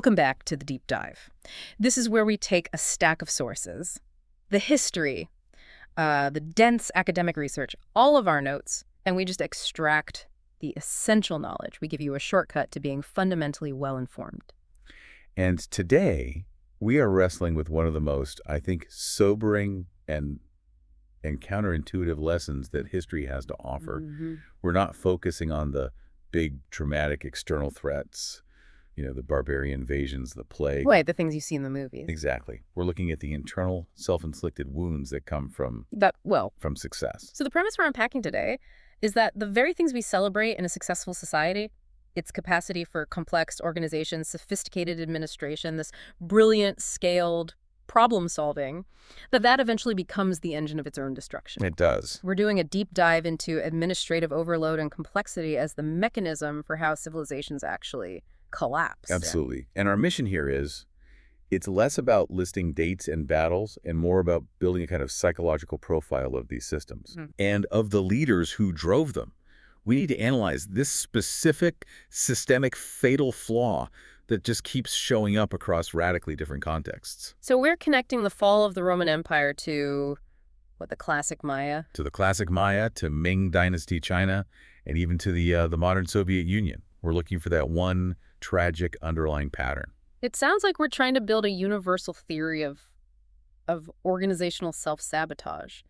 Welcome back to the deep dive. This is where we take a stack of sources, the history, the dense academic research, all of our notes, and we just extract the essential knowledge. We give you a shortcut to being fundamentally well-informed. And today, we are wrestling with one of the most, I think, sobering and counterintuitive lessons that history has to offer. We're not focusing on the big, dramatic external threats, the barbarian invasions, the plague. Right, the things you see in the movies. Exactly. We're looking at the internal self-inflicted wounds that come from success. So the premise we're unpacking today is that the very things we celebrate in a successful society, its capacity for complex organization, sophisticated administration, this brilliant, scaled problem-solving, that eventually becomes the engine of its own destruction. It does. We're doing a deep dive into administrative overload and complexity as the mechanism for how civilizations actually collapse. Absolutely. And our mission here is, it's less about listing dates and battles and more about building a kind of psychological profile of these systems and of the leaders who drove them. We need to analyze this specific systemic fatal flaw that just keeps showing up across radically different contexts. So we're connecting the fall of the Roman Empire to, the classic Maya? To the classic Maya, to Ming Dynasty China, and even to the modern Soviet Union. We're looking for that one tragic underlying pattern. It sounds like we're trying to build a universal theory of organizational self-sabotage.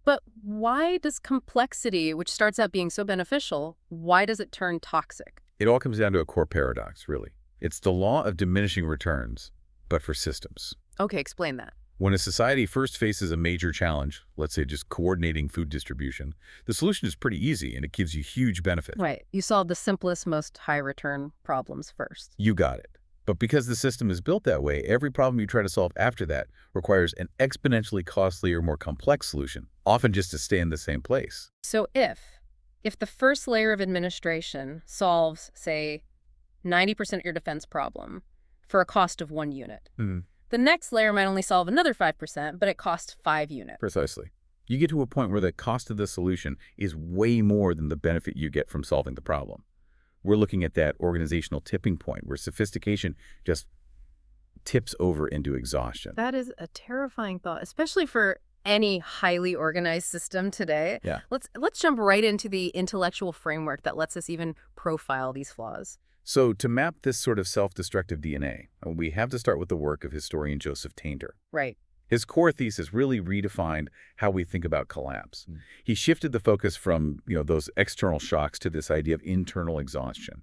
But why does complexity, which starts out being so beneficial, why does it turn toxic? It all comes down to a core paradox, really. It's the law of diminishing returns, but for systems. Okay, explain that. When a society first faces a major challenge, let's say just coordinating food distribution, the solution is pretty easy and it gives you huge benefit. Right. You solve the simplest, most high-return problems first. You got it. But because the system is built that way, every problem you try to solve after that requires an exponentially costlier, more complex solution, often just to stay in the same place. So if the first layer of administration solves, say, 90% of your defense problem for a cost of 1 unit, the next layer might only solve another 5%, but it costs 5 units. Precisely. You get to a point where the cost of the solution is way more than the benefit you get from solving the problem. We're looking at that organizational tipping point where sophistication just tips over into exhaustion. That is a terrifying thought, especially for any highly organized system today. Yeah. Let's jump right into the intellectual framework that lets us even profile these flaws. So to map this sort of self-destructive DNA, we have to start with the work of historian Joseph Tainter. Right. His core thesis really redefined how we think about collapse. He shifted the focus from, those external shocks to this idea of internal exhaustion.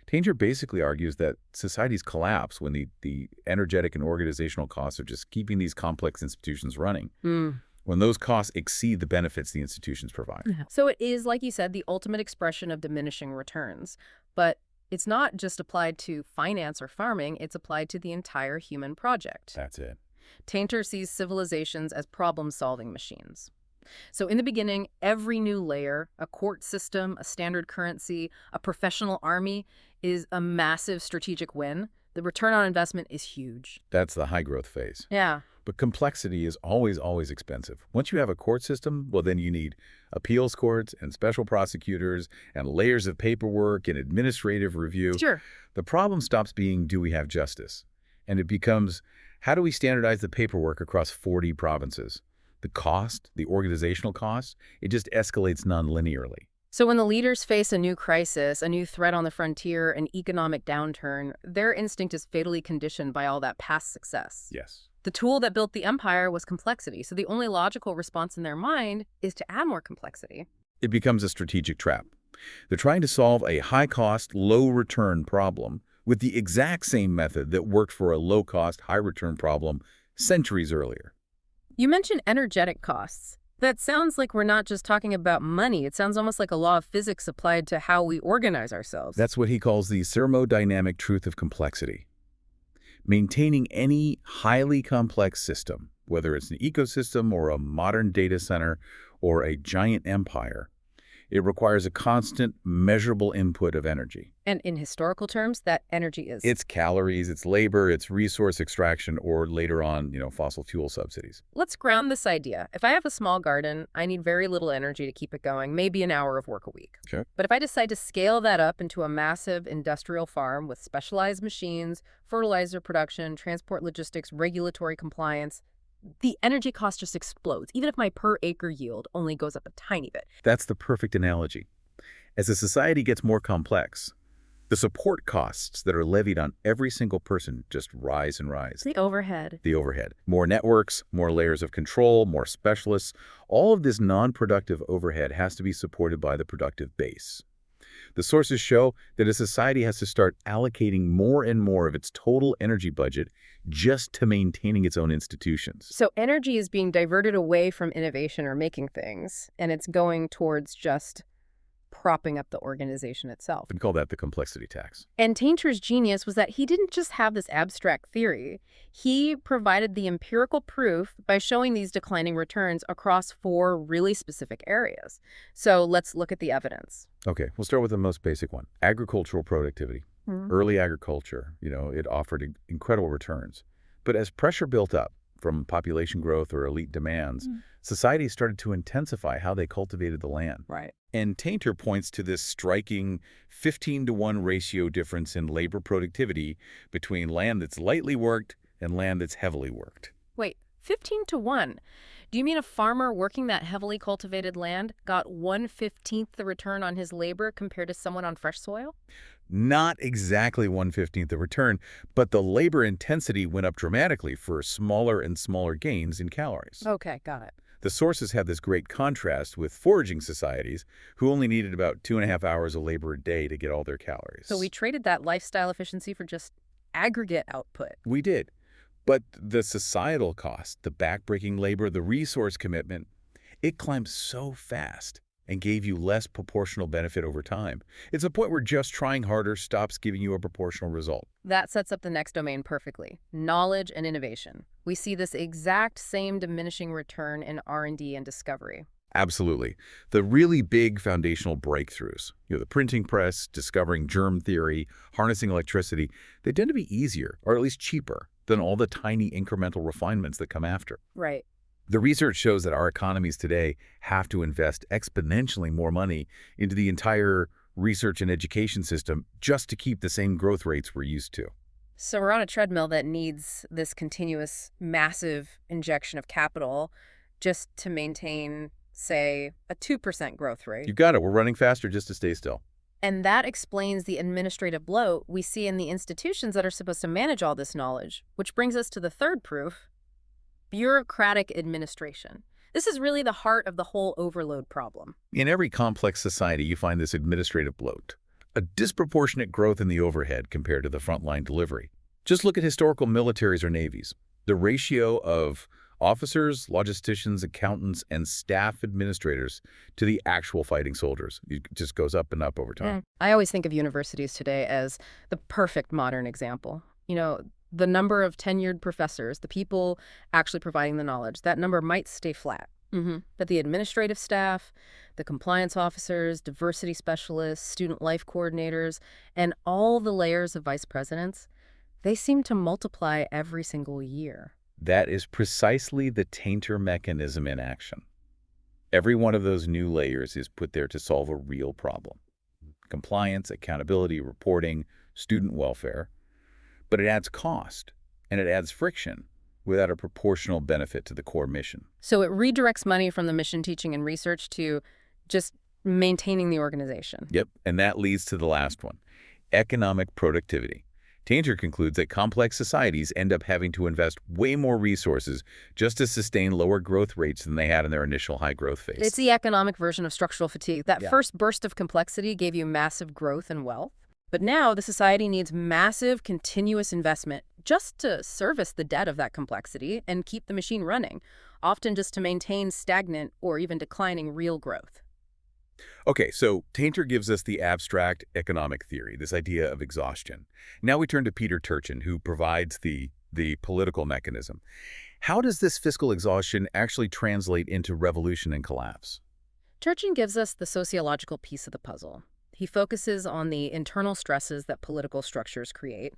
Tainter basically argues that societies collapse when the energetic and organizational costs of just keeping these complex institutions running, when those costs exceed the benefits the institutions provide. So it is, like you said, the ultimate expression of diminishing returns. But it's not just applied to finance or farming, it's applied to the entire human project. That's it. Tainter sees civilizations as problem-solving machines. So in the beginning, every new layer, a court system, a standard currency, a professional army, is a massive strategic win. The return on investment is huge. That's the high-growth phase. Yeah. But complexity is always, always expensive. Once you have a court system, well, then you need appeals courts and special prosecutors and layers of paperwork and administrative review. Sure. The problem stops being, do we have justice? And it becomes, how do we standardize the paperwork across 40 provinces? The cost, the organizational cost, it just escalates non-linearly. So when the leaders face a new crisis, a new threat on the frontier, an economic downturn, their instinct is fatally conditioned by all that past success. Yes. The tool that built the empire was complexity, so the only logical response in their mind is to add more complexity. It becomes a strategic trap. They're trying to solve a high-cost, low-return problem with the exact same method that worked for a low-cost, high-return problem centuries earlier. You mentioned energetic costs. That sounds like we're not just talking about money. It sounds almost like a law of physics applied to how we organize ourselves. That's what he calls the thermodynamic truth of complexity. Maintaining any highly complex system, whether it's an ecosystem or a modern data center or a giant empire, It requires a constant, measurable input of energy. And in historical terms, that energy is. It's calories, it's labor, it's resource extraction, or later on, fossil fuel subsidies. Let's ground this idea. If I have a small garden, I need very little energy to keep it going, maybe an hour of work a week. Sure. But if I decide to scale that up into a massive industrial farm with specialized machines, fertilizer production, transport logistics, regulatory compliance, the energy cost just explodes, even if my per acre yield only goes up a tiny bit. That's the perfect analogy. As a society gets more complex, the support costs that are levied on every single person just rise and rise. The overhead. The overhead. More networks, more layers of control, more specialists. All of this non-productive overhead has to be supported by the productive base. The sources show that a society has to start allocating more and more of its total energy budget just to maintaining its own institutions. So energy is being diverted away from innovation or making things, and it's going towards just propping up the organization itself. We call that the complexity tax. And Tainter's genius was that he didn't just have this abstract theory. He provided the empirical proof by showing these declining returns across 4 really specific areas. So let's look at the evidence. Okay, we'll start with the most basic one. Agricultural productivity. Early agriculture, it offered incredible returns. But as pressure built up from population growth or elite demands, society started to intensify how they cultivated the land. Right. And Tainter points to this striking 15-to-1 ratio difference in labor productivity between land that's lightly worked and land that's heavily worked. Wait, 15 to 1. Do you mean a farmer working that heavily cultivated land got 1/15 the return on his labor compared to someone on fresh soil? Not exactly 1/15 the return, but the labor intensity went up dramatically for smaller and smaller gains in calories. Okay, got it. The sources have this great contrast with foraging societies who only needed about 2.5 hours of labor a day to get all their calories. So we traded that lifestyle efficiency for just aggregate output. We did. But the societal cost, the backbreaking labor, the resource commitment, it climbed so fast and gave you less proportional benefit over time. It's a point where just trying harder stops giving you a proportional result. That sets up the next domain perfectly, knowledge and innovation. We see this exact same diminishing return in R&D and discovery. Absolutely. The really big foundational breakthroughs, the printing press, discovering germ theory, harnessing electricity, they tend to be easier, or at least cheaper, than all the tiny incremental refinements that come after. Right. The research shows that our economies today have to invest exponentially more money into the entire research and education system just to keep the same growth rates we're used to. So we're on a treadmill that needs this continuous massive injection of capital just to maintain, say, a 2% growth rate. You got it. We're running faster just to stay still. And that explains the administrative bloat we see in the institutions that are supposed to manage all this knowledge, which brings us to the third proof: bureaucratic administration. This is really the heart of the whole overload problem. In every complex society, you find this administrative bloat, a disproportionate growth in the overhead compared to the frontline delivery. Just look at historical militaries or navies. The ratio of officers, logisticians, accountants, and staff administrators to the actual fighting soldiers, it just goes up and up over time. I always think of universities today as the perfect modern example. The number of tenured professors, the people actually providing the knowledge, that number might stay flat. But the administrative staff, the compliance officers, diversity specialists, student life coordinators, and all the layers of vice presidents, they seem to multiply every single year. That is precisely the Tainter mechanism in action. Every one of those new layers is put there to solve a real problem. Compliance, accountability, reporting, student welfare. But it adds cost, and it adds friction without a proportional benefit to the core mission. So it redirects money from the mission, teaching, and research to just maintaining the organization. Yep, and that leads to the last one, economic productivity. Tainter concludes that complex societies end up having to invest way more resources just to sustain lower growth rates than they had in their initial high growth phase. It's the economic version of structural fatigue. That first burst of complexity gave you massive growth and wealth. But now the society needs massive, continuous investment just to service the debt of that complexity and keep the machine running, often just to maintain stagnant or even declining real growth. Okay, so Tainter gives us the abstract economic theory, this idea of exhaustion. Now we turn to Peter Turchin, who provides the political mechanism. How does this fiscal exhaustion actually translate into revolution and collapse? Turchin gives us the sociological piece of the puzzle. He focuses on the internal stresses that political structures create,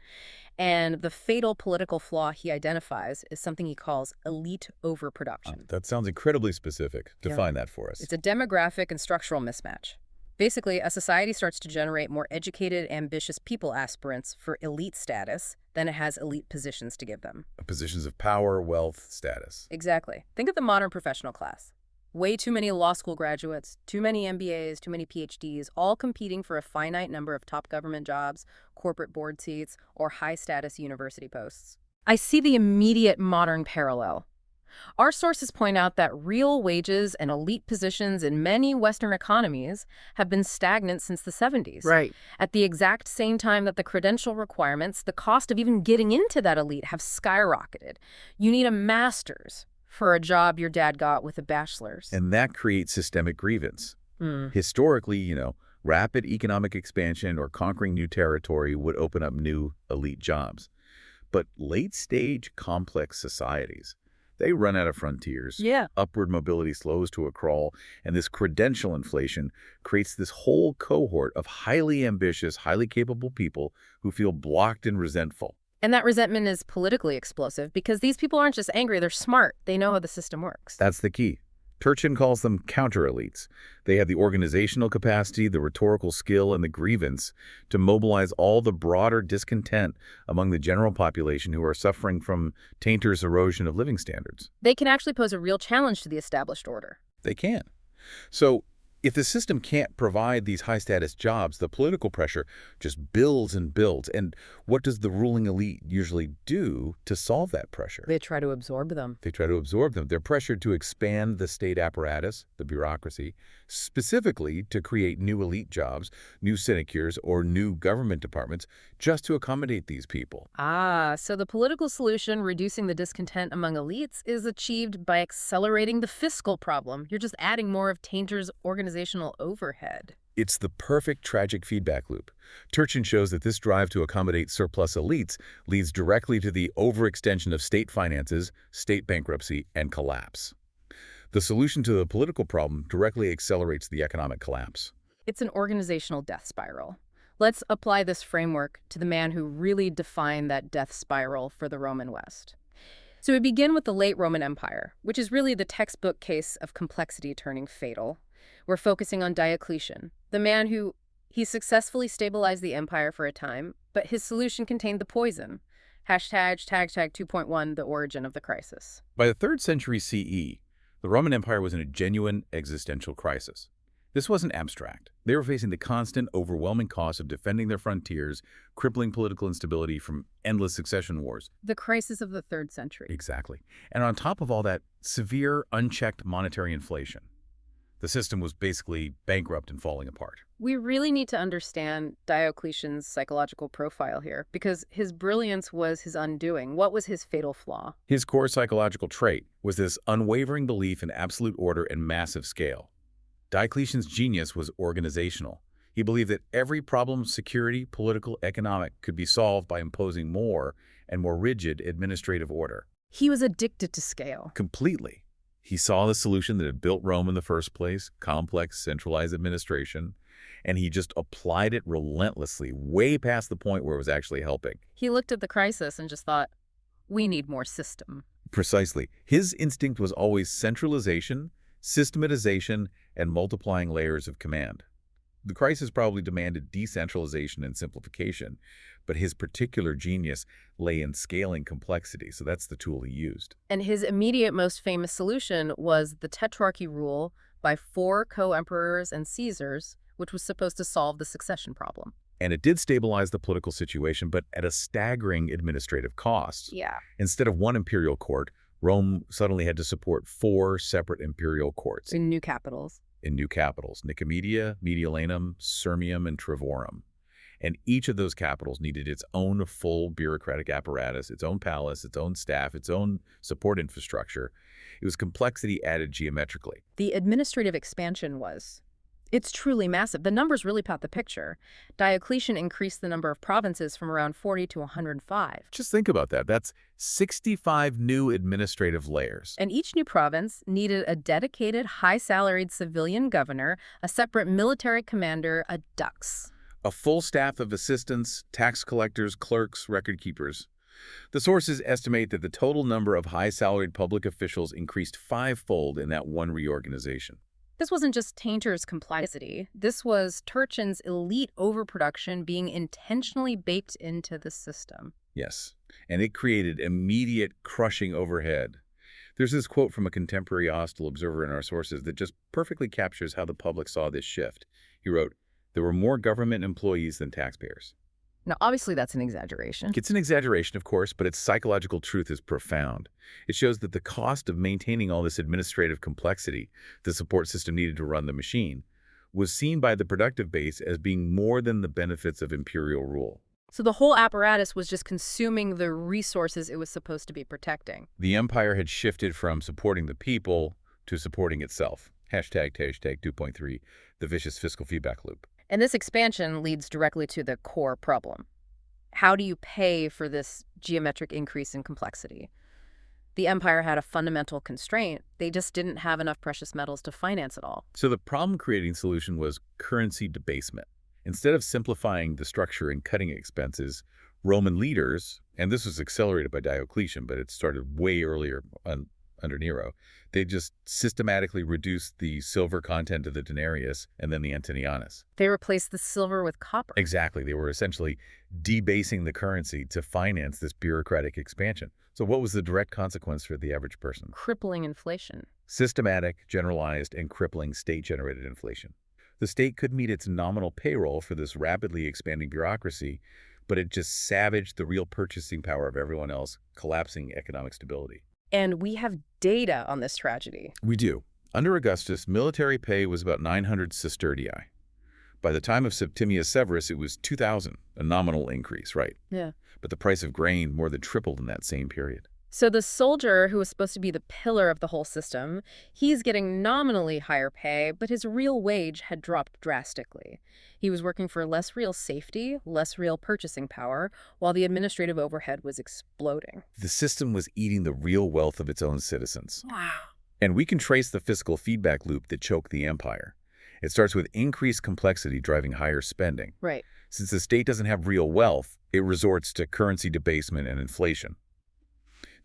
and the fatal political flaw he identifies is something he calls elite overproduction. That sounds incredibly specific. Yeah. Define that for us. It's a demographic and structural mismatch. Basically, a society starts to generate more educated, ambitious people aspirants for elite status than it has elite positions to give them. Positions of power, wealth, status. Exactly. Think of the modern professional class. Way too many law school graduates, too many MBAs, too many PhDs, all competing for a finite number of top government jobs, corporate board seats, or high-status university posts. I see the immediate modern parallel. Our sources point out that real wages and elite positions in many Western economies have been stagnant since the 70s. Right. At the exact same time that the credential requirements, the cost of even getting into that elite have skyrocketed. You need a master's for a job your dad got with a bachelor's. And that creates systemic grievance. Historically, rapid economic expansion or conquering new territory would open up new elite jobs. But late-stage complex societies, they run out of frontiers. Yeah. Upward mobility slows to a crawl, and this credential inflation creates this whole cohort of highly ambitious, highly capable people who feel blocked and resentful. And that resentment is politically explosive because these people aren't just angry, they're smart. They know how the system works. That's the key. Turchin calls them counter-elites. They have the organizational capacity, the rhetorical skill, and the grievance to mobilize all the broader discontent among the general population who are suffering from tainter's erosion of living standards. They can actually pose a real challenge to the established order. They can. So if the system can't provide these high-status jobs, the political pressure just builds and builds. And what does the ruling elite usually do to solve that pressure? They try to absorb them. They try to absorb them. They're pressured to expand the state apparatus, the bureaucracy, specifically to create new elite jobs, new sinecures, or new government departments, just to accommodate these people. So the political solution, reducing the discontent among elites, is achieved by accelerating the fiscal problem. You're just adding more of tainter's organizational overhead. It's the perfect tragic feedback loop. Turchin shows that this drive to accommodate surplus elites leads directly to the overextension of state finances, state bankruptcy, and collapse. The solution to the political problem directly accelerates the economic collapse. It's an organizational death spiral. Let's apply this framework to the man who really defined that death spiral for the Roman West. So we begin with the late Roman Empire, which is really the textbook case of complexity turning fatal. We're focusing on Diocletian, the man who he successfully stabilized the empire for a time, but his solution contained the poison. Hashtag 2.1, the origin of the crisis. By the 3rd century CE, the Roman Empire was in a genuine existential crisis. This wasn't abstract. They were facing the constant, overwhelming cost of defending their frontiers, crippling political instability from endless succession wars. The crisis of the 3rd century. Exactly. And on top of all that, severe, unchecked monetary inflation. The system was basically bankrupt and falling apart. We really need to understand Diocletian's psychological profile here, because his brilliance was his undoing. What was his fatal flaw? His core psychological trait was this unwavering belief in absolute order and massive scale. Diocletian's genius was organizational. He believed that every problem, security, political, economic, could be solved by imposing more and more rigid administrative order. He was addicted to scale. Completely. He saw the solution that had built Rome in the first place, complex, centralized administration, and he just applied it relentlessly, way past the point where it was actually helping. He looked at the crisis and just thought, we need more system. Precisely. His instinct was always centralization, systematization, and multiplying layers of command. The crisis probably demanded decentralization and simplification, but his particular genius lay in scaling complexity, so that's the tool he used. And his immediate most famous solution was the tetrarchy rule by 4 co-emperors and Caesars, which was supposed to solve the succession problem. And it did stabilize the political situation, but at a staggering administrative cost. Yeah. Instead of one imperial court, Rome suddenly had to support 4 separate imperial courts. In new capitals. Nicomedia, Mediolanum, Sirmium, and Trevorum. And each of those capitals needed its own full bureaucratic apparatus, its own palace, its own staff, its own support infrastructure. It was complexity added geometrically. The administrative expansion was It's truly massive. The numbers really paint the picture. Diocletian increased the number of provinces from around 40 to 105. Just think about that. That's 65 new administrative layers. And each new province needed a dedicated, high-salaried civilian governor, a separate military commander, a dux. A full staff of assistants, tax collectors, clerks, record keepers. The sources estimate that the total number of high-salaried public officials increased fivefold in that one reorganization. This wasn't just Tainter's complexity. This was Turchin's elite overproduction being intentionally baked into the system. Yes, and it created immediate crushing overhead. There's this quote from a contemporary hostile observer in our sources that just perfectly captures how the public saw this shift. He wrote, "There were more government employees than taxpayers." Now, obviously, that's an exaggeration. It's an exaggeration, of course, but its psychological truth is profound. It shows that the cost of maintaining all this administrative complexity, the support system needed to run the machine, was seen by the productive base as being more than the benefits of imperial rule. So the whole apparatus was just consuming the resources it was supposed to be protecting. The empire had shifted from supporting the people to supporting itself. Hashtag 2.3, the vicious fiscal feedback loop. And this expansion leads directly to the core problem. How do you pay for this geometric increase in complexity? The empire had a fundamental constraint. They just didn't have enough precious metals to finance it all. So the problem-creating solution was currency debasement. Instead of simplifying the structure and cutting expenses, Roman leaders, and this was accelerated by Diocletian, but it started way earlier under Nero, they just systematically reduced the silver content of the denarius and then the Antonianus. They replaced the silver with copper. Exactly. They were essentially debasing the currency to finance this bureaucratic expansion. So what was the direct consequence for the average person? Crippling inflation. Systematic, generalized, and crippling state-generated inflation. The state could meet its nominal payroll for this rapidly expanding bureaucracy, but it just savaged the real purchasing power of everyone else, collapsing economic stability. And we have data on this tragedy. We do. Under Augustus, military pay was about 900 sestertii. By the time of Septimius Severus, it was 2,000, a nominal increase, right? Yeah. But the price of grain more than tripled in that same period. So the soldier, who was supposed to be the pillar of the whole system, he's getting nominally higher pay, but his real wage had dropped drastically. He was working for less real safety, less real purchasing power, while the administrative overhead was exploding. The system was eating the real wealth of its own citizens. Wow. And we can trace the fiscal feedback loop that choked the empire. It starts with increased complexity driving higher spending. Right. Since the state doesn't have real wealth, it resorts to currency debasement and inflation.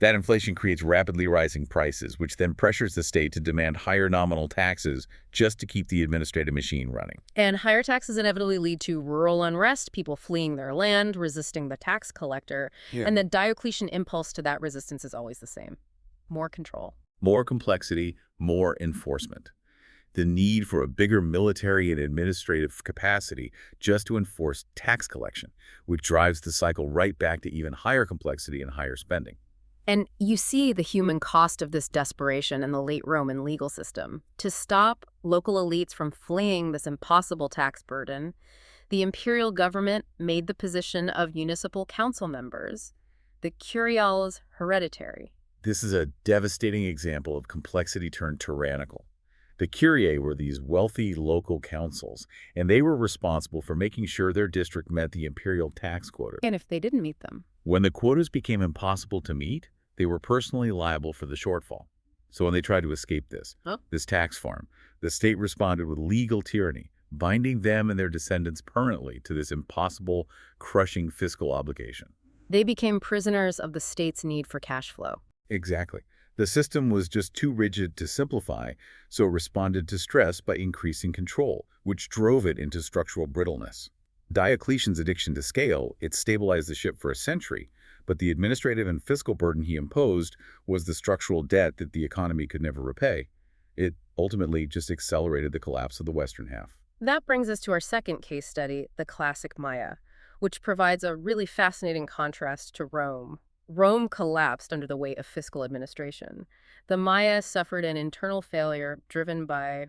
That inflation creates rapidly rising prices, which then pressures the state to demand higher nominal taxes just to keep the administrative machine running. And higher taxes inevitably lead to rural unrest, people fleeing their land, resisting the tax collector. Yeah. And the Diocletian impulse to that resistance is always the same. More control. More complexity, more enforcement. The need for a bigger military and administrative capacity just to enforce tax collection, which drives the cycle right back to even higher complexity and higher spending. And you see the human cost of this desperation in the late Roman legal system. To stop local elites from fleeing this impossible tax burden, the imperial government made the position of municipal council members, the curiales, hereditary. This is a devastating example of complexity turned tyrannical. The curiae were these wealthy local councils, and they were responsible for making sure their district met the imperial tax quota. And if they didn't meet them? When the quotas became impossible to meet, they were personally liable for the shortfall. So when they tried to escape this tax farm, the state responded with legal tyranny, binding them and their descendants permanently to this impossible, crushing fiscal obligation. They became prisoners of the state's need for cash flow. Exactly. The system was just too rigid to simplify, so it responded to stress by increasing control, which drove it into structural brittleness. Diocletian's addiction to scale, it stabilized the ship for a century, but the administrative and fiscal burden he imposed was the structural debt that the economy could never repay. It ultimately just accelerated the collapse of the western half. That brings us to our second case study, the classic Maya, which provides a really fascinating contrast to Rome. Rome collapsed under the weight of fiscal administration. The Maya suffered an internal failure driven by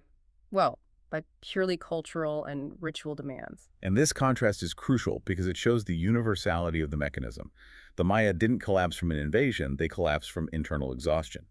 purely cultural and ritual demands. And this contrast is crucial because it shows the universality of the mechanism. The Maya didn't collapse from an invasion, they collapsed from internal exhaustion.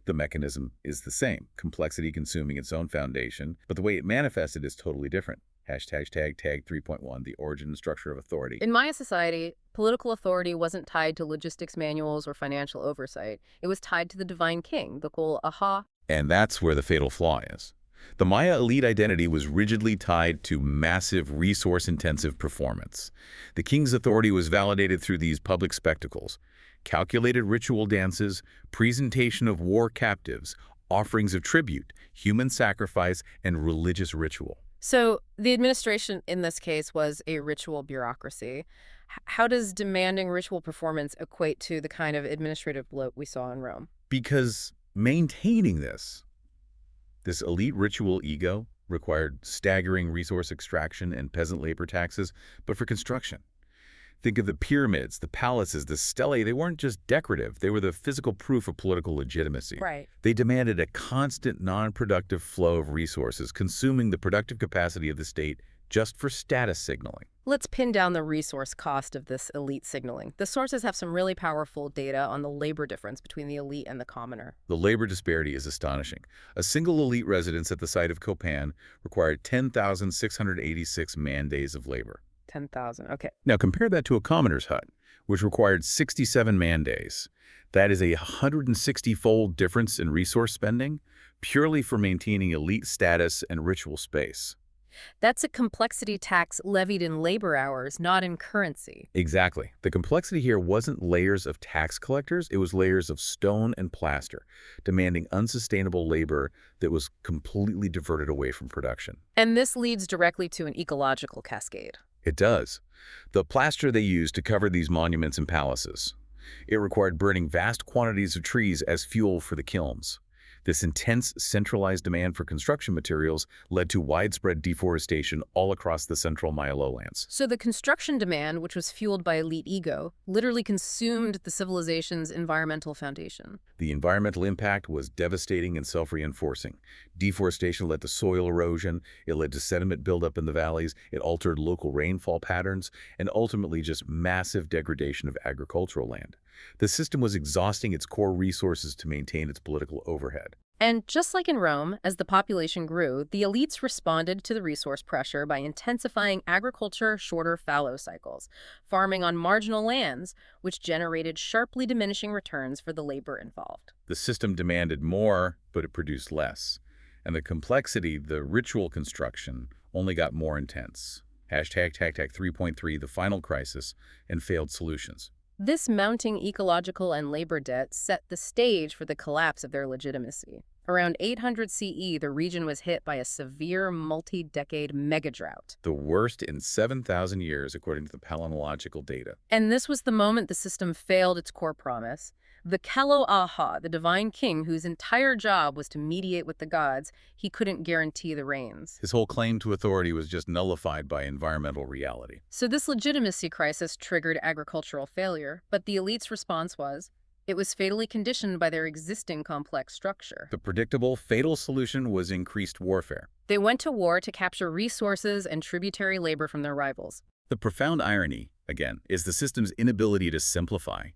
The mechanism is the same, complexity consuming its own foundation, but the way it manifested is totally different. Tag 3.1, the origin and structure of authority. In Maya society, political authority wasn't tied to logistics manuals or financial oversight. It was tied to the divine king, the Kul Aha. And that's where the fatal flaw is. The Maya elite identity was rigidly tied to massive, resource-intensive performance. The king's authority was validated through these public spectacles: calculated ritual dances, presentation of war captives, offerings of tribute, human sacrifice, and religious ritual. So the administration in this case was a ritual bureaucracy. How does demanding ritual performance equate to the kind of administrative bloat we saw in Rome? Because maintaining this elite ritual ego required staggering resource extraction and peasant labor taxes, but for construction. Think of the pyramids, the palaces, the stelae. They weren't just decorative. They were the physical proof of political legitimacy. Right. They demanded a constant, non-productive flow of resources, consuming the productive capacity of the state just for status signaling. Let's pin down the resource cost of this elite signaling. The sources have some really powerful data on the labor difference between the elite and the commoner. The labor disparity is astonishing. A single elite residence at the site of Copan required 10,686 man-days of labor. 10,000, okay. Now compare that to a commoner's hut, which required 67 man-days. That is a 160-fold difference in resource spending, purely for maintaining elite status and ritual space. That's a complexity tax levied in labor hours, not in currency. Exactly. The complexity here wasn't layers of tax collectors, it was layers of stone and plaster, demanding unsustainable labor that was completely diverted away from production. And this leads directly to an ecological cascade. It does. The plaster they used to cover these monuments and palaces. It required burning vast quantities of trees as fuel for the kilns. This intense, centralized demand for construction materials led to widespread deforestation all across the central Maya lowlands. So the construction demand, which was fueled by elite ego, literally consumed the civilization's environmental foundation. The environmental impact was devastating and self-reinforcing. Deforestation led to soil erosion, it led to sediment buildup in the valleys, it altered local rainfall patterns, and ultimately just massive degradation of agricultural land. The system was exhausting its core resources to maintain its political overhead. And just like in Rome, as the population grew, the elites responded to the resource pressure by intensifying agriculture, shorter fallow cycles, farming on marginal lands, which generated sharply diminishing returns for the labor involved. The system demanded more, but it produced less. And the complexity, the ritual construction, only got more intense. Tag 3.3, the final crisis, and failed solutions. This mounting ecological and labor debt set the stage for the collapse of their legitimacy. Around 800 CE, the region was hit by a severe multi-decade mega-drought. The worst in 7,000 years, according to the palynological data. And this was the moment the system failed its core promise. The Kelo Aha, the divine king whose entire job was to mediate with the gods, he couldn't guarantee the rains. His whole claim to authority was just nullified by environmental reality. So this legitimacy crisis triggered agricultural failure, but the elite's response was, it was fatally conditioned by their existing complex structure. The predictable, fatal solution was increased warfare. They went to war to capture resources and tributary labor from their rivals. The profound irony, again, is the system's inability to simplify.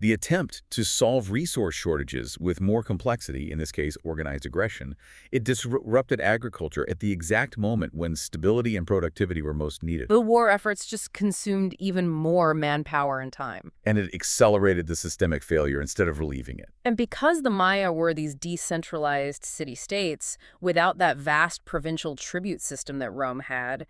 The attempt to solve resource shortages with more complexity, in this case organized aggression, it disrupted agriculture at the exact moment when stability and productivity were most needed. The war efforts just consumed even more manpower and time. And it accelerated the systemic failure instead of relieving it. And because the Maya were these decentralized city-states, without that vast provincial tribute system that Rome had,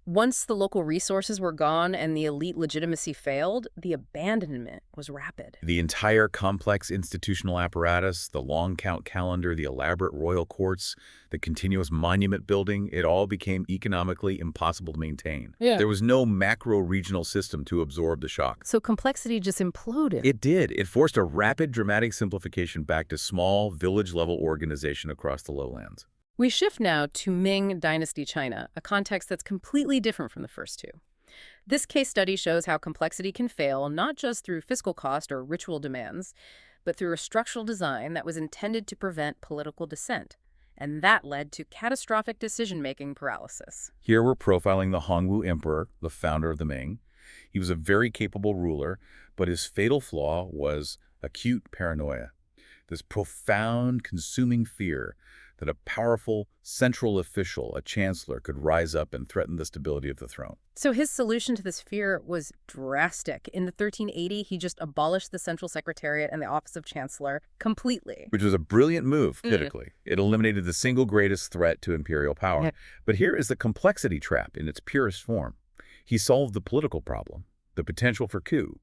once the local resources were gone and the elite legitimacy failed, the abandonment was rapid. The entire complex institutional apparatus, the long count calendar, the elaborate royal courts, the continuous monument building, it all became economically impossible to maintain. There was no macro-regional system to absorb the shock. So complexity just imploded. It did. It forced a rapid, dramatic simplification back to small, village-level organization across the lowlands. We shift now to Ming Dynasty China, a context that's completely different from the first two. This case study shows how complexity can fail not just through fiscal cost or ritual demands, but through a structural design that was intended to prevent political dissent. And that led to catastrophic decision-making paralysis. Here we're profiling the Hongwu Emperor, the founder of the Ming. He was a very capable ruler, but his fatal flaw was acute paranoia. this profound, consuming fear that a powerful central official, a chancellor, could rise up and threaten the stability of the throne. So his solution to this fear was drastic. In the 1380, he just abolished the central secretariat and the office of chancellor completely. Which was a brilliant move, Mm. politically. It eliminated the single greatest threat to imperial power. Yeah. But here is the complexity trap in its purest form. He solved the political problem, the potential for coup,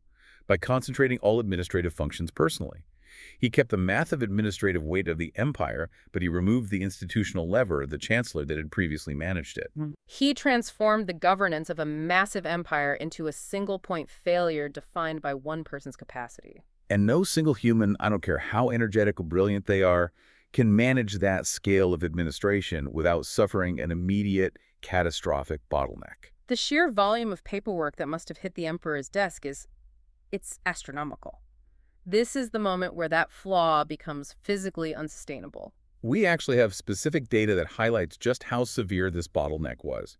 by concentrating all administrative functions personally. He kept the massive administrative weight of the empire, but he removed the institutional lever, the chancellor, that had previously managed it. He transformed the governance of a massive empire into a single-point failure defined by one person's capacity. And no single human, I don't care how energetic or brilliant they are, can manage that scale of administration without suffering an immediate, catastrophic bottleneck. The sheer volume of paperwork that must have hit the emperor's desk it's astronomical. This is the moment where that flaw becomes physically unsustainable. We actually have specific data that highlights just how severe this bottleneck was.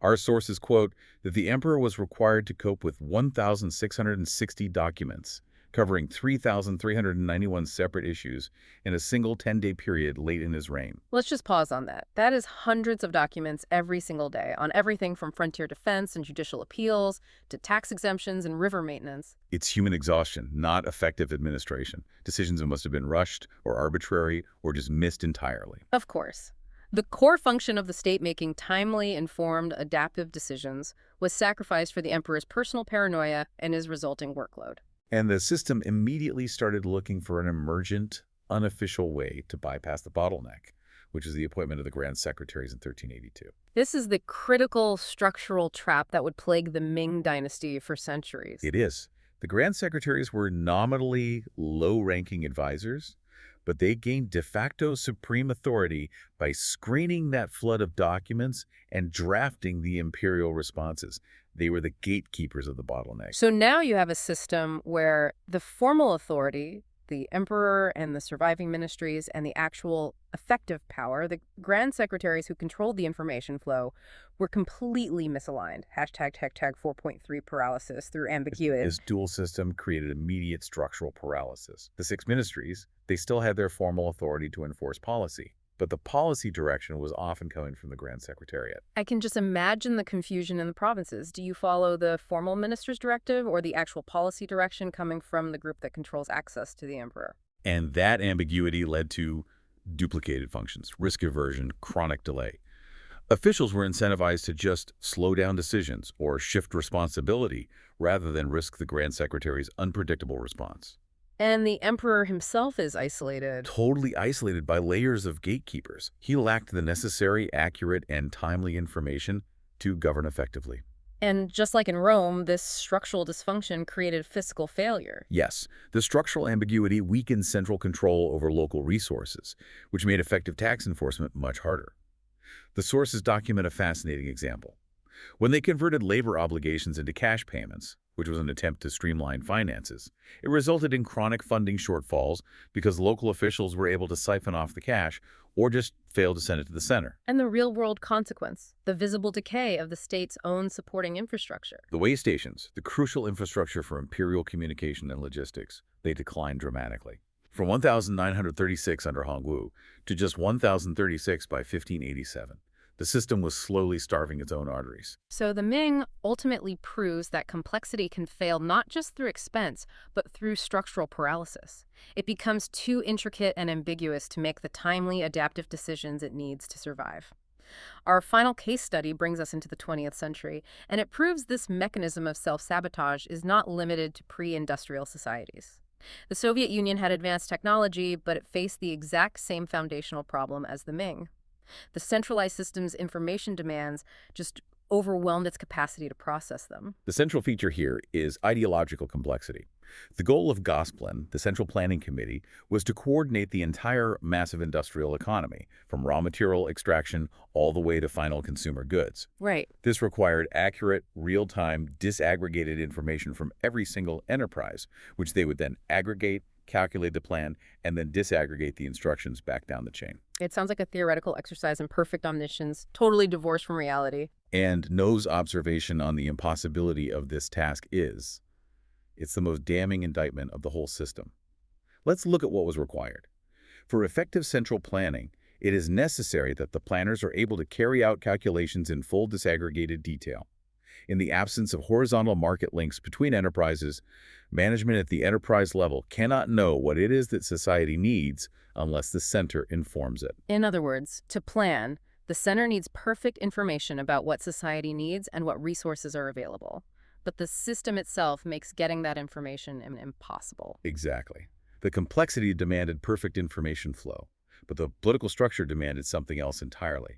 Our sources quote that the emperor was required to cope with 1,660 documents, covering 3,391 separate issues in a single 10-day period late in his reign. Let's just pause on that. That is hundreds of documents every single day on everything from frontier defense and judicial appeals to tax exemptions and river maintenance. It's human exhaustion, not effective administration. Decisions that must have been rushed or arbitrary or just missed entirely. Of course. The core function of the state making timely, informed, adaptive decisions was sacrificed for the emperor's personal paranoia and his resulting workload. And the system immediately started looking for an emergent, unofficial way to bypass the bottleneck, which is the appointment of the Grand Secretaries in 1382. This is the critical structural trap that would plague the Ming dynasty for centuries. It is. The Grand Secretaries were nominally low-ranking advisors, but they gained de facto supreme authority by screening that flood of documents and drafting the imperial responses. They were the gatekeepers of the bottleneck. So now you have a system where the formal authority, the emperor and the surviving ministries, and the actual effective power, the grand secretaries who controlled the information flow, were completely misaligned. Hashtag 4.3 paralysis through ambiguity. This dual system created immediate structural paralysis. The six ministries, they still had their formal authority to enforce policy, but the policy direction was often coming from the Grand Secretariat. I can just imagine the confusion in the provinces. Do you follow the formal minister's directive or the actual policy direction coming from the group that controls access to the emperor? And that ambiguity led to duplicated functions, risk aversion, chronic delay. Officials were incentivized to just slow down decisions or shift responsibility rather than risk the Grand Secretary's unpredictable response. And the emperor himself is isolated. Totally isolated by layers of gatekeepers. He lacked the necessary, accurate, and timely information to govern effectively. And just like in Rome, this structural dysfunction created fiscal failure. Yes, the structural ambiguity weakened central control over local resources, which made effective tax enforcement much harder. The sources document a fascinating example. When they converted labor obligations into cash payments, which was an attempt to streamline finances, it resulted in chronic funding shortfalls because local officials were able to siphon off the cash or just fail to send it to the center. And the real-world consequence, the visible decay of the state's own supporting infrastructure. The way stations, the crucial infrastructure for imperial communication and logistics, they declined dramatically. From 1,936 under Hongwu to just 1,036 by 1587. The system was slowly starving its own arteries. So the Ming ultimately proves that complexity can fail not just through expense, but through structural paralysis. It becomes too intricate and ambiguous to make the timely, adaptive decisions it needs to survive. Our final case study brings us into the 20th century, and it proves this mechanism of self-sabotage is not limited to pre-industrial societies. The Soviet Union had advanced technology, but it faced the exact same foundational problem as the Ming. The centralized system's information demands just overwhelmed its capacity to process them. The central feature here is ideological complexity. The goal of Gosplan, the Central Planning Committee, was to coordinate the entire massive industrial economy, from raw material extraction all the way to final consumer goods. Right. This required accurate, real-time, disaggregated information from every single enterprise, which they would then aggregate, calculate the plan, and then disaggregate the instructions back down the chain. It sounds like a theoretical exercise in perfect omniscience, totally divorced from reality. And No's observation on the impossibility of this task is, it's the most damning indictment of the whole system. Let's look at what was required. For effective central planning, it is necessary that the planners are able to carry out calculations in full disaggregated detail. In the absence of horizontal market links between enterprises, management at the enterprise level cannot know what it is that society needs unless the center informs it. In other words, to plan, the center needs perfect information about what society needs and what resources are available. But the system itself makes getting that information impossible. Exactly. The complexity demanded perfect information flow, but the political structure demanded something else entirely.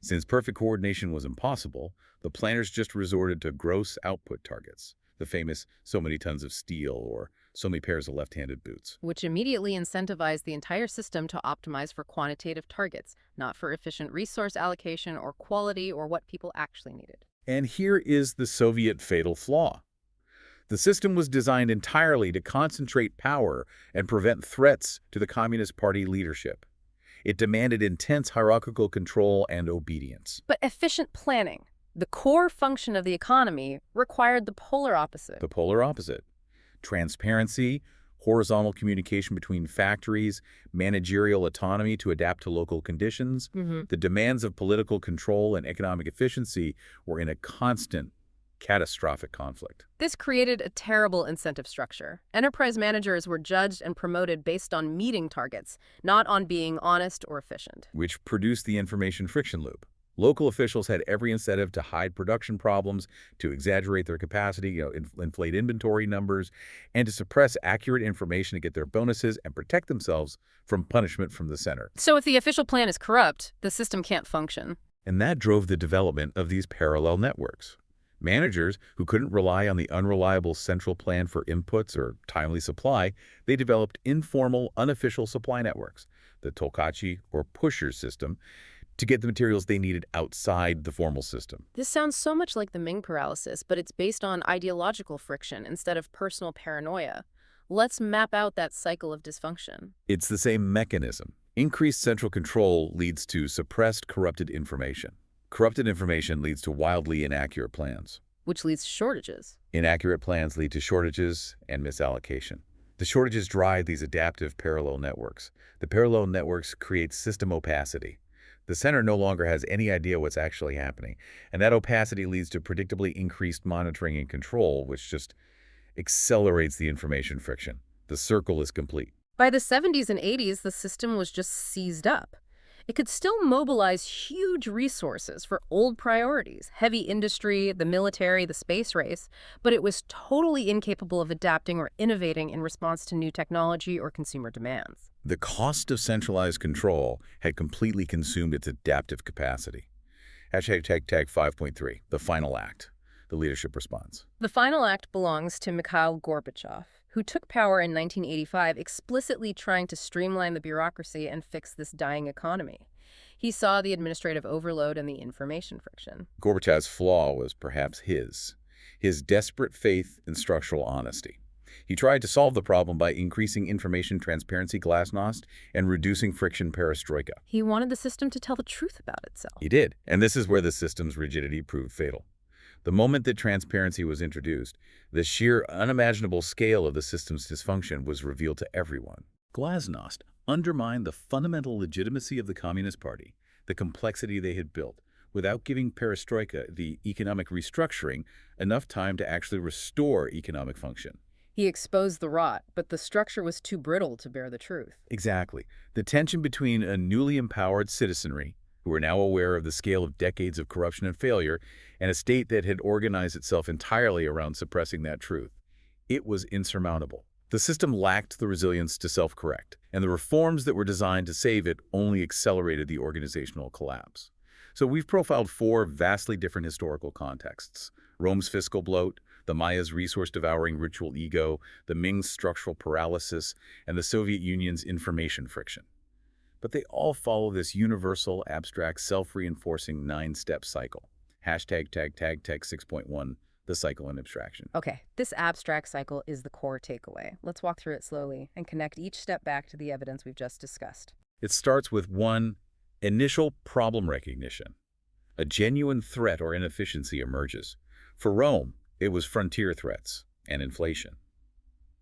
Since perfect coordination was impossible, the planners just resorted to gross output targets, the famous so many tons of steel or so many pairs of left-handed boots. Which immediately incentivized the entire system to optimize for quantitative targets, not for efficient resource allocation or quality or what people actually needed. And here is the Soviet fatal flaw. The system was designed entirely to concentrate power and prevent threats to the Communist Party leadership. It demanded intense hierarchical control and obedience. But efficient planning, the core function of the economy, required the polar opposite. The polar opposite. Transparency, horizontal communication between factories, managerial autonomy to adapt to local conditions. The demands of political control and economic efficiency were in a constant, catastrophic conflict. This created a terrible incentive structure. Enterprise managers were judged and promoted based on meeting targets, not on being honest or efficient. Which produced the information friction loop. Local officials had every incentive to hide production problems, to exaggerate their capacity, inflate inventory numbers, and to suppress accurate information to get their bonuses and protect themselves from punishment from the center. So if the official plan is corrupt, the system can't function. And that drove the development of these parallel networks. Managers who couldn't rely on the unreliable central plan for inputs or timely supply, they developed informal, unofficial supply networks, the Tolkachi or pusher system, to get the materials they needed outside the formal system. This sounds so much like the Ming paralysis, but it's based on ideological friction instead of personal paranoia. Let's map out that cycle of dysfunction. It's the same mechanism. Increased central control leads to suppressed, corrupted information. Corrupted information leads to wildly inaccurate plans. Which leads to shortages. Inaccurate plans lead to shortages and misallocation. The shortages drive these adaptive parallel networks. The parallel networks create system opacity. The center no longer has any idea what's actually happening, and that opacity leads to predictably increased monitoring and control, which just accelerates the information friction. The circle is complete. By the 70s and 80s, the system was just seized up. It could still mobilize huge resources for old priorities, heavy industry, the military, the space race, but it was totally incapable of adapting or innovating in response to new technology or consumer demands. The cost of centralized control had completely consumed its adaptive capacity. Hashtag 5.3, the final act, the leadership response. The final act belongs to Mikhail Gorbachev, who took power in 1985 explicitly trying to streamline the bureaucracy and fix this dying economy. He saw the administrative overload and the information friction. Gorbachev's flaw was perhaps his desperate faith in structural honesty. He tried to solve the problem by increasing information transparency glasnost and reducing friction perestroika. He wanted the system to tell the truth about itself. He did, and this is where the system's rigidity proved fatal. The moment that transparency was introduced, the sheer unimaginable scale of the system's dysfunction was revealed to everyone. Glasnost undermined the fundamental legitimacy of the Communist Party, the complexity they had built, without giving perestroika, the economic restructuring, enough time to actually restore economic function. He exposed the rot, but the structure was too brittle to bear the truth. Exactly. The tension between a newly empowered citizenry, who were now aware of the scale of decades of corruption and failure, and a state that had organized itself entirely around suppressing that truth. It was insurmountable. The system lacked the resilience to self-correct, and the reforms that were designed to save it only accelerated the organizational collapse. So we've profiled 4 vastly different historical contexts: Rome's fiscal bloat, the Maya's resource-devouring ritual ego, the Ming's structural paralysis, and the Soviet Union's information friction. But they all follow this universal, abstract, self-reinforcing 9-step cycle. Hashtag 6.1, the cycle in abstraction. Okay, this abstract cycle is the core takeaway. Let's walk through it slowly and connect each step back to the evidence we've just discussed. It starts with 1, initial problem recognition. A genuine threat or inefficiency emerges. For Rome, it was frontier threats and inflation.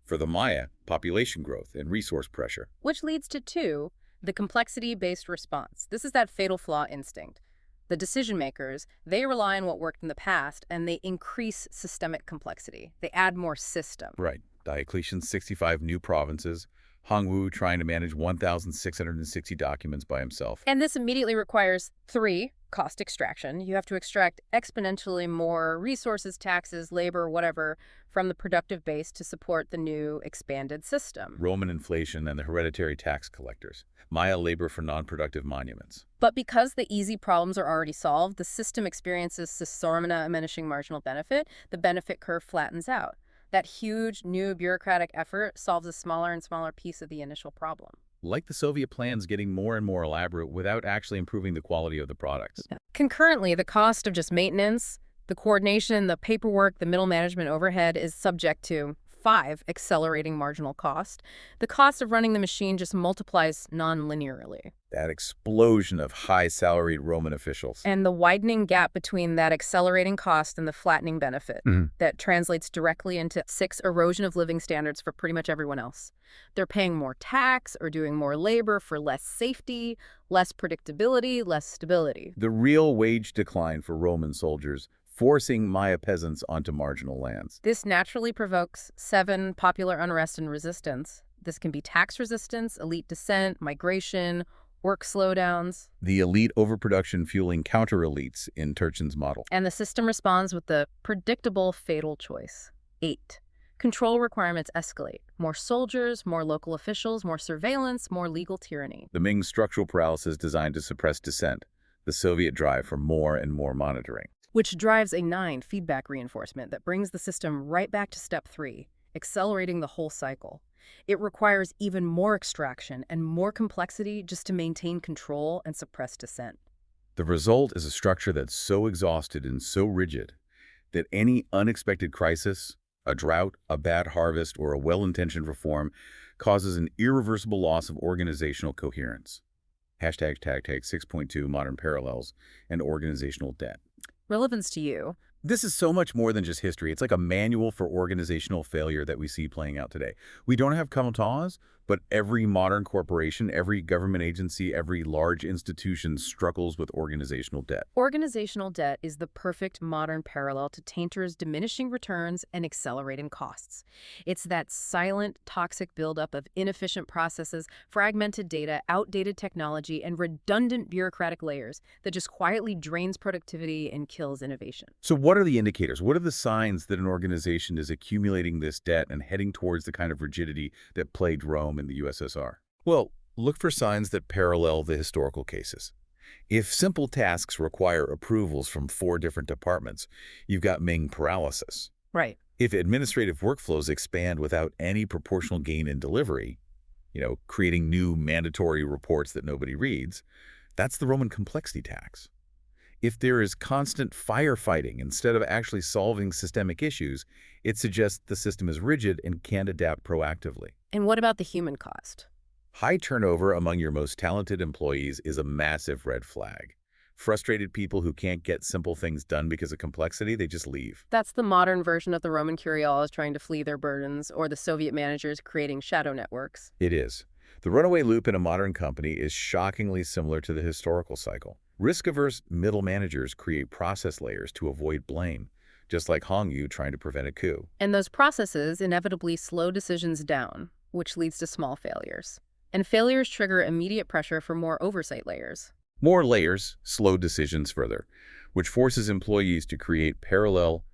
For the Maya, population growth and resource pressure. Which leads to two, the complexity-based response. This is that fatal flaw instinct. The decision makers, they rely on what worked in the past and they increase systemic complexity. They add more system. Right. Diocletian's 65 new provinces, Hongwu trying to manage 1,660 documents by himself. And this immediately requires three, cost extraction. You have to extract exponentially more resources, taxes, labor, whatever, from the productive base to support the new expanded system. Roman inflation and the hereditary tax collectors. Maya labor for non-productive monuments. But because the easy problems are already solved, the system experiences diminishing marginal benefit. The benefit curve flattens out. That huge new bureaucratic effort solves a smaller and smaller piece of the initial problem. Like the Soviet plans getting more and more elaborate without actually improving the quality of the products. Concurrently, the cost of just maintenance, the coordination, the paperwork, the middle management overhead is subject to 5, accelerating marginal cost. The cost of running the machine just multiplies non-linearly. That explosion of high-salaried Roman officials. And the widening gap between that accelerating cost and the flattening benefit that translates directly into 6, erosion of living standards for pretty much everyone else. They're paying more tax or doing more labor for less safety, less predictability, less stability. The real wage decline for Roman soldiers, forcing Maya peasants onto marginal lands. This naturally provokes 7, popular unrest and resistance. This can be tax resistance, elite dissent, migration, work slowdowns. The elite overproduction fueling counter-elites in Turchin's model. And the system responds with the predictable fatal choice. 8. Control requirements escalate. More soldiers, more local officials, more surveillance, more legal tyranny. The Ming structural paralysis designed to suppress dissent. The Soviet drive for more and more monitoring. Which drives a 9, feedback reinforcement that brings the system right back to step 3, accelerating the whole cycle. It requires even more extraction and more complexity just to maintain control and suppress dissent. The result is a structure that's so exhausted and so rigid that any unexpected crisis, a drought, a bad harvest, or a well-intentioned reform causes an irreversible loss of organizational coherence. Hashtag 6.2 modern parallels and organizational debt. Relevance to you. This is so much more than just history. It's like a manual for organizational failure that we see playing out today. We don't have commandants, but every modern corporation, every government agency, every large institution struggles with organizational debt. Organizational debt is the perfect modern parallel to Tainter's diminishing returns and accelerating costs. It's that silent, toxic buildup of inefficient processes, fragmented data, outdated technology, and redundant bureaucratic layers that just quietly drains productivity and kills innovation. So what are the indicators? What are the signs that an organization is accumulating this debt and heading towards the kind of rigidity that plagued Rome in the USSR? Well, look for signs that parallel the historical cases. If simple tasks require approvals from 4 different departments, you've got Ming paralysis. Right. If administrative workflows expand without any proportional gain in delivery, creating new mandatory reports that nobody reads, that's the Roman complexity tax. If there is constant firefighting instead of actually solving systemic issues, it suggests the system is rigid and can't adapt proactively. And what about the human cost? High turnover among your most talented employees is a massive red flag. Frustrated people who can't get simple things done because of complexity, they just leave. That's the modern version of the Roman curiales trying to flee their burdens, or the Soviet managers creating shadow networks. It is. The runaway loop in a modern company is shockingly similar to the historical cycle. Risk-averse middle managers create process layers to avoid blame, just like Hongwu trying to prevent a coup. And those processes inevitably slow decisions down, which leads to small failures. And failures trigger immediate pressure for more oversight layers. More layers slow decisions further, which forces employees to create parallel,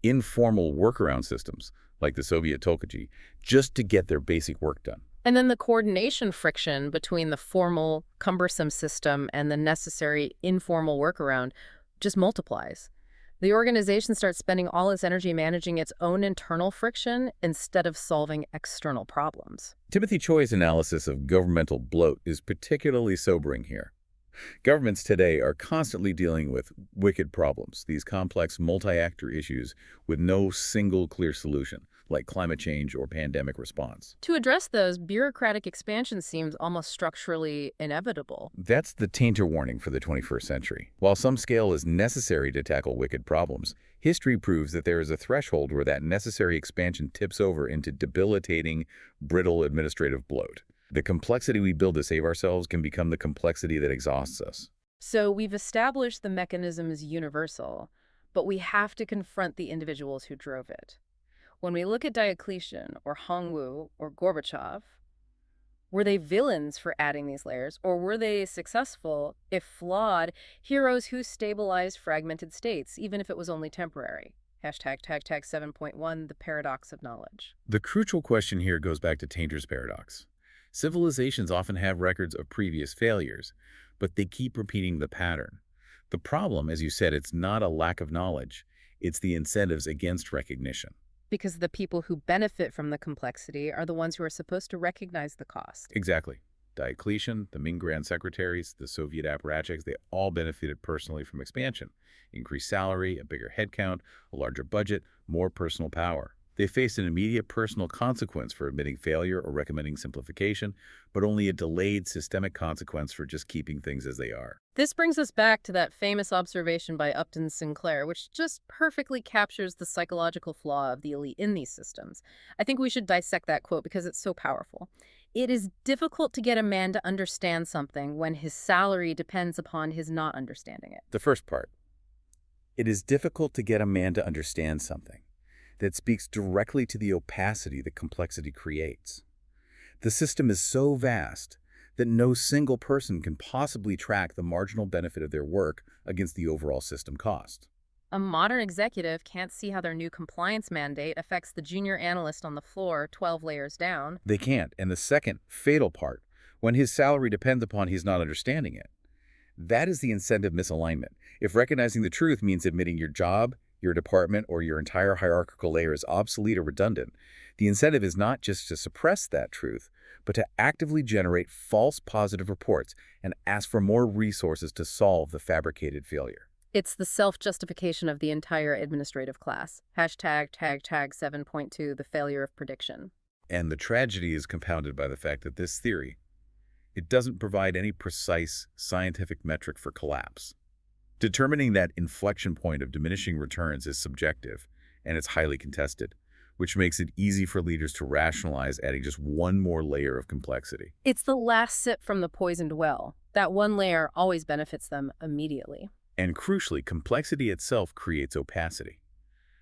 informal workaround systems, like the Soviet Tolkachi, just to get their basic work done. And then the coordination friction between the formal, cumbersome system and the necessary informal workaround just multiplies. The organization starts spending all its energy managing its own internal friction instead of solving external problems. Timothy Choi's analysis of governmental bloat is particularly sobering here. Governments today are constantly dealing with wicked problems, these complex multi-actor issues with no single clear solution. like climate change or pandemic response. To address those, bureaucratic expansion seems almost structurally inevitable. That's the tainter warning for the 21st century. While some scale is necessary to tackle wicked problems, history proves that there is a threshold where that necessary expansion tips over into debilitating, brittle administrative bloat. The complexity we build to save ourselves can become the complexity that exhausts us. So we've established the mechanism is universal, but we have to confront the individuals who drove it. When we look at Diocletian or Hongwu or Gorbachev, were they villains for adding these layers, or were they successful, if flawed, heroes who stabilized fragmented states, even if it was only temporary? Hashtag tag tag 7.1, the paradox of knowledge. The crucial question here goes back to Tainter's paradox. Civilizations often have records of previous failures, but they keep repeating the pattern. The problem, as you said, it's not a lack of knowledge. It's the incentives against recognition. Because the people who benefit from the complexity are the ones who are supposed to recognize the cost. Exactly. Diocletian, the Ming Grand Secretaries, the Soviet apparatchiks, they all benefited personally from expansion. Increased salary, a bigger headcount, a larger budget, more personal power. They faced an immediate personal consequence for admitting failure or recommending simplification, but only a delayed systemic consequence for just keeping things as they are. This brings us back to that famous observation by Upton Sinclair, which just perfectly captures the psychological flaw of the elite in these systems. I think we should dissect that quote because it's so powerful. It is difficult to get a man to understand something when his salary depends upon his not understanding it. The first part. It is difficult to get a man to understand something. That speaks directly to the opacity that complexity creates. The system is so vast that no single person can possibly track the marginal benefit of their work against the overall system cost. A modern executive can't see how their new compliance mandate affects the junior analyst on the floor 12 layers down. They can't. And the second, fatal part, when his salary depends upon his not understanding it. That is the incentive misalignment. If recognizing the truth means admitting your job, your department, or your entire hierarchical layer is obsolete or redundant, the incentive is not just to suppress that truth, but to actively generate false positive reports and ask for more resources to solve the fabricated failure. It's the self-justification of the entire administrative class. Hashtag tag tag 7.2, the failure of prediction. And the tragedy is compounded by the fact that this theory, it doesn't provide any precise scientific metric for collapse. Determining that inflection point of diminishing returns is subjective, and it's highly contested, which makes it easy for leaders to rationalize adding just one more layer of complexity. It's the last sip from the poisoned well. That one layer always benefits them immediately. And crucially, complexity itself creates opacity.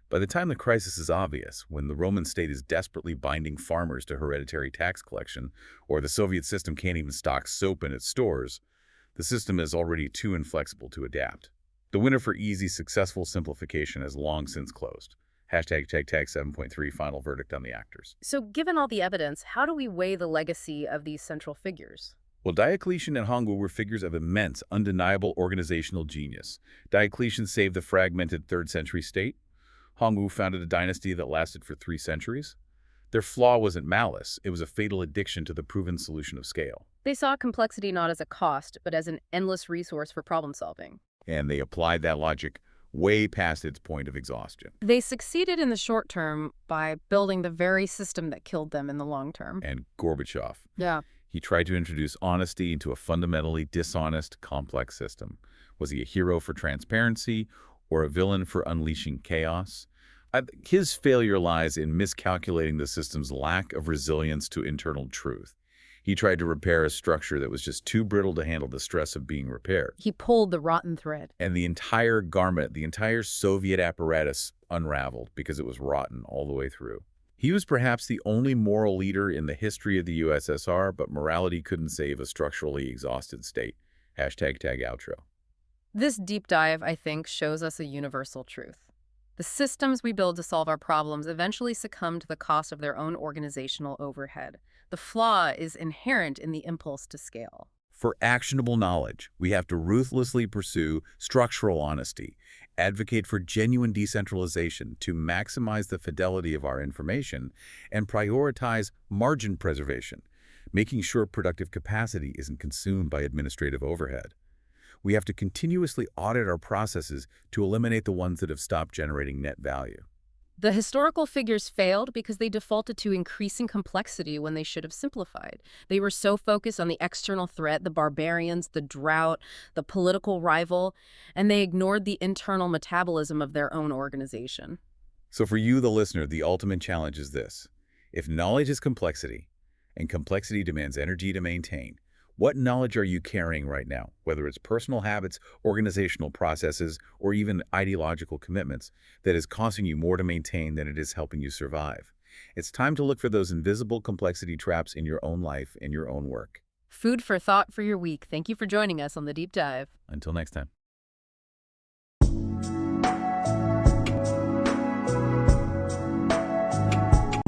By the time the crisis is obvious, when the Roman state is desperately binding farmers to hereditary tax collection, or the Soviet system can't even stock soap in its stores, the system is already too inflexible to adapt. The window for easy, successful simplification has long since closed. Hashtag tag tag 7.3, final verdict on the actors. So given all the evidence, how do we weigh the legacy of these central figures? Well, Diocletian and Hongwu were figures of immense, undeniable organizational genius. Diocletian saved the fragmented 3rd century state. Hongwu founded a dynasty that lasted for 3 centuries. Their flaw wasn't malice, it was a fatal addiction to the proven solution of scale. They saw complexity not as a cost, but as an endless resource for problem solving. And they applied that logic way past its point of exhaustion. They succeeded in the short term by building the very system that killed them in the long term. And Gorbachev. Yeah. He tried to introduce honesty into a fundamentally dishonest, complex system. Was he a hero for transparency or a villain for unleashing chaos? His failure lies in miscalculating the system's lack of resilience to internal truth. He tried to repair a structure that was just too brittle to handle the stress of being repaired. He pulled the rotten thread. And the entire garment, the entire Soviet apparatus unraveled because it was rotten all the way through. He was perhaps the only moral leader in the history of the USSR, but morality couldn't save a structurally exhausted state. Hashtag tag outro. This deep dive, I think, shows us a universal truth. The systems we build to solve our problems eventually succumb to the cost of their own organizational overhead. The flaw is inherent in the impulse to scale. For actionable knowledge, we have to ruthlessly pursue structural honesty, advocate for genuine decentralization to maximize the fidelity of our information, and prioritize margin preservation, making sure productive capacity isn't consumed by administrative overhead. We have to continuously audit our processes to eliminate the ones that have stopped generating net value. The historical figures failed because they defaulted to increasing complexity when they should have simplified. They were so focused on the external threat, the barbarians, the drought, the political rival, and they ignored the internal metabolism of their own organization. So for you, the listener, the ultimate challenge is this. If knowledge is complexity, and complexity demands energy to maintain, what knowledge are you carrying right now, whether it's personal habits, organizational processes, or even ideological commitments, that is costing you more to maintain than it is helping you survive? It's time to look for those invisible complexity traps in your own life and your own work. Food for thought for your week. Thank you for joining us on the Deep Dive. Until next time.